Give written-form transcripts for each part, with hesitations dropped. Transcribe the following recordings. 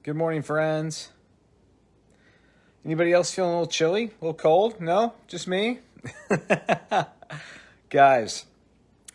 Good morning, friends. Anybody else feeling a little chilly, a little cold? No? Just me? Guys,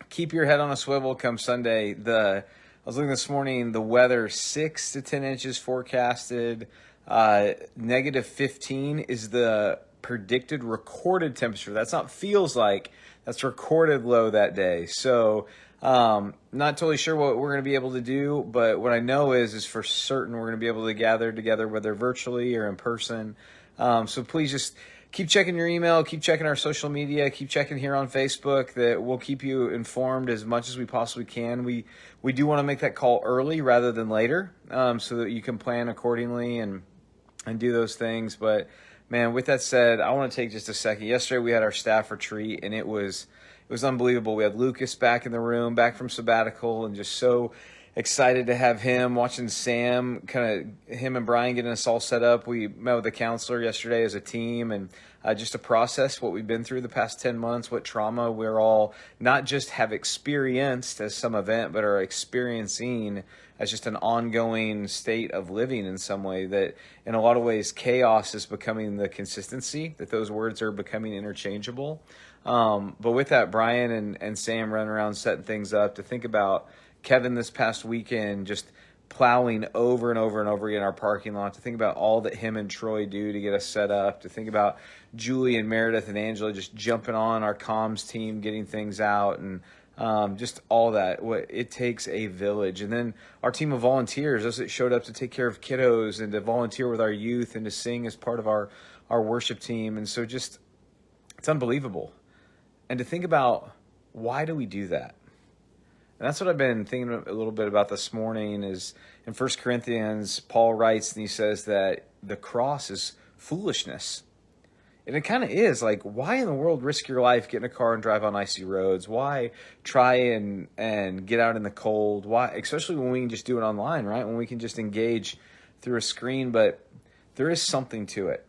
keep your head on a swivel come Sunday. I was looking this morning, the weather 6 to 10 inches forecasted. Negative 15 is the predicted recorded temperature. That's not feels like, that's recorded low that day. So, not totally sure what we're going to be able to do, but what I know is for certain we're going to be able to gather together, whether virtually or in person. So please just keep checking your email, keep checking our social media, keep checking here on Facebook. That we'll keep you informed as much as we possibly can. We do want to make that call early rather than later, so that you can plan accordingly and do those things. But man, with that said, I want to take just a second. Yesterday we had our staff retreat, and it was unbelievable. We had Lucas back in the room, back from sabbatical, and just so excited to have him. Watching Sam, kind of him and Brian getting us all set up. We met with a counselor yesterday as a team, and just to process what we've been through the past 10 months, what trauma we're all not just have experienced as some event, but are experiencing as just an ongoing state of living in some way. That in a lot of ways, chaos is becoming the consistency, that those words are becoming interchangeable. But with that, Brian and Sam running around setting things up, to think about Kevin this past weekend just plowing over and over and over again our parking lot, to think about all that him and Troy do to get us set up, to think about Julie and Meredith and Angela just jumping on our comms team, getting things out, and just all that. It takes a village. And then our team of volunteers, those that showed up to take care of kiddos and to volunteer with our youth and to sing as part of our worship team. And so just, it's unbelievable. And to think about, why do we do that? And that's what I've been thinking a little bit about this morning. Is in 1 Corinthians, Paul writes and he says that the cross is foolishness. And it kind of is. Like, why in the world risk your life, get in a car and drive on icy roads? Why try and get out in the cold? Why, especially when we can just do it online, right? When we can just engage through a screen. But there is something to it.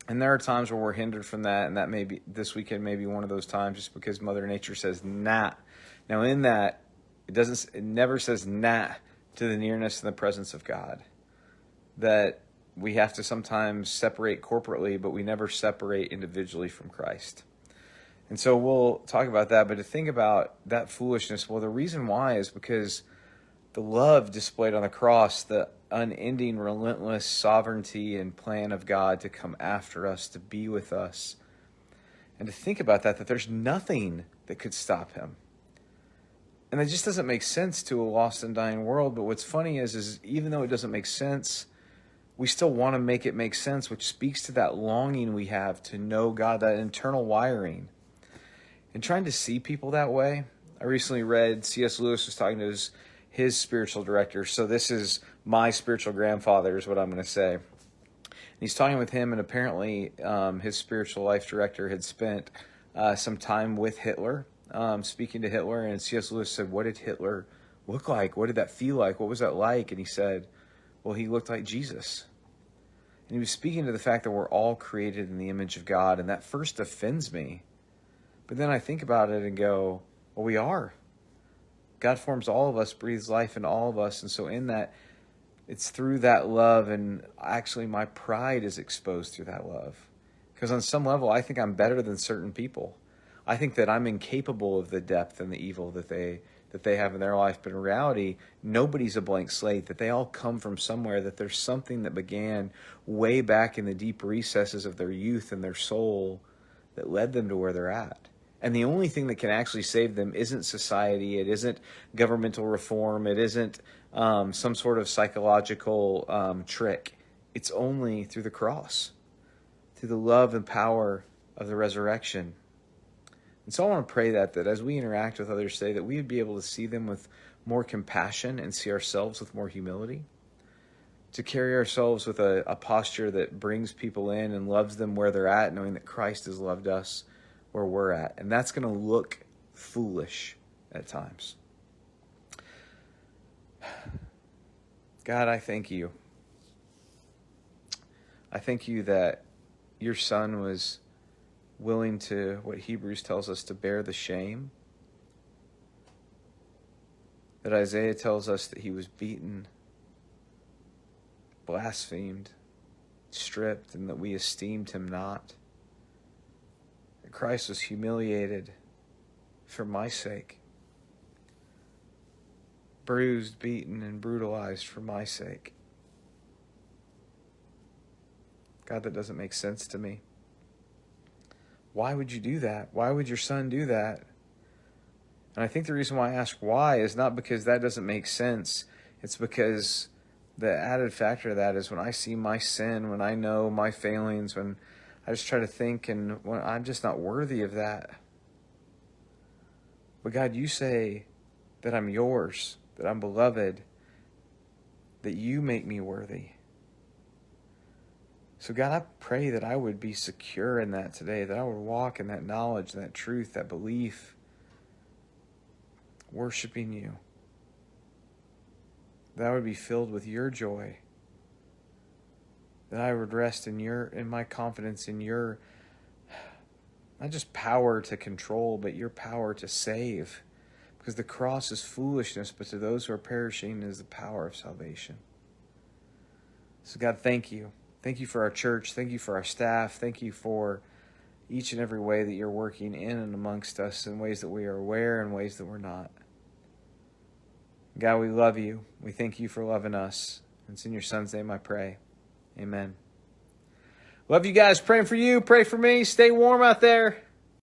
And there are times where we're hindered from that. And that may be, this weekend may be one of those times, just because Mother Nature says, nah. Now in that, it never says nah to the nearness and the presence of God. That we have to sometimes separate corporately, but we never separate individually from Christ. And so we'll talk about that. But to think about that foolishness, well, the reason why is because the love displayed on the cross, the unending, relentless sovereignty and plan of God to come after us, to be with us. And to think about that there's nothing that could stop him. And it just doesn't make sense to a lost and dying world. But what's funny is even though it doesn't make sense, we still want to make it make sense, which speaks to that longing we have to know God, that internal wiring. And trying to see people that way. I recently read C.S. Lewis was talking to his spiritual director. So this is my spiritual grandfather is what I'm going to say. And he's talking with him, and apparently his spiritual life director had spent some time with Hitler. Speaking to Hitler, and C.S. Lewis said, what did Hitler look like? What did that feel like? What was that like? And he said, well, he looked like Jesus. And he was speaking to the fact that we're all created in the image of God, and that first offends me. But then I think about it and go, well, we are. God forms all of us, breathes life in all of us, and so in that, it's through that love, and actually my pride is exposed through that love. Because on some level, I think I'm better than certain people. I think that I'm incapable of the depth and the evil that they have in their life. But in reality, nobody's a blank slate, that they all come from somewhere, that there's something that began way back in the deep recesses of their youth and their soul that led them to where they're at. And the only thing that can actually save them isn't society, it isn't governmental reform, it isn't some sort of psychological trick. It's only through the cross, through the love and power of the resurrection. And so I want to pray that as we interact with others today, that we would be able to see them with more compassion and see ourselves with more humility, to carry ourselves with a posture that brings people in and loves them where they're at, knowing that Christ has loved us where we're at. And that's going to look foolish at times. God, I thank you. I thank you that your Son was willing to, what Hebrews tells us, to bear the shame. That Isaiah tells us that he was beaten blasphemed, stripped, and that we esteemed him not. That Christ was humiliated for my sake, bruised, beaten, and brutalized for my sake. God, that doesn't make sense to me. Why would you do that? Why would your son do that? And I think the reason why I ask why is not because that doesn't make sense. It's because the added factor of that is when I see my sin, when I know my failings, when I just try to think and when I'm just not worthy of that. But God, you say that I'm yours, that I'm beloved, that you make me worthy. So God, I pray that I would be secure in that today, that I would walk in that knowledge, that truth, that belief, worshiping you. That I would be filled with your joy. That I would rest in my confidence in your, not just power to control, but your power to save. Because the cross is foolishness, but to those who are perishing is the power of salvation. So God, thank you. Thank you for our church. Thank you for our staff. Thank you for each and every way that you're working in and amongst us in ways that we are aware and ways that we're not. God, we love you. We thank you for loving us. It's in your son's name I pray. Amen. Love you guys. Praying for you. Pray for me. Stay warm out there.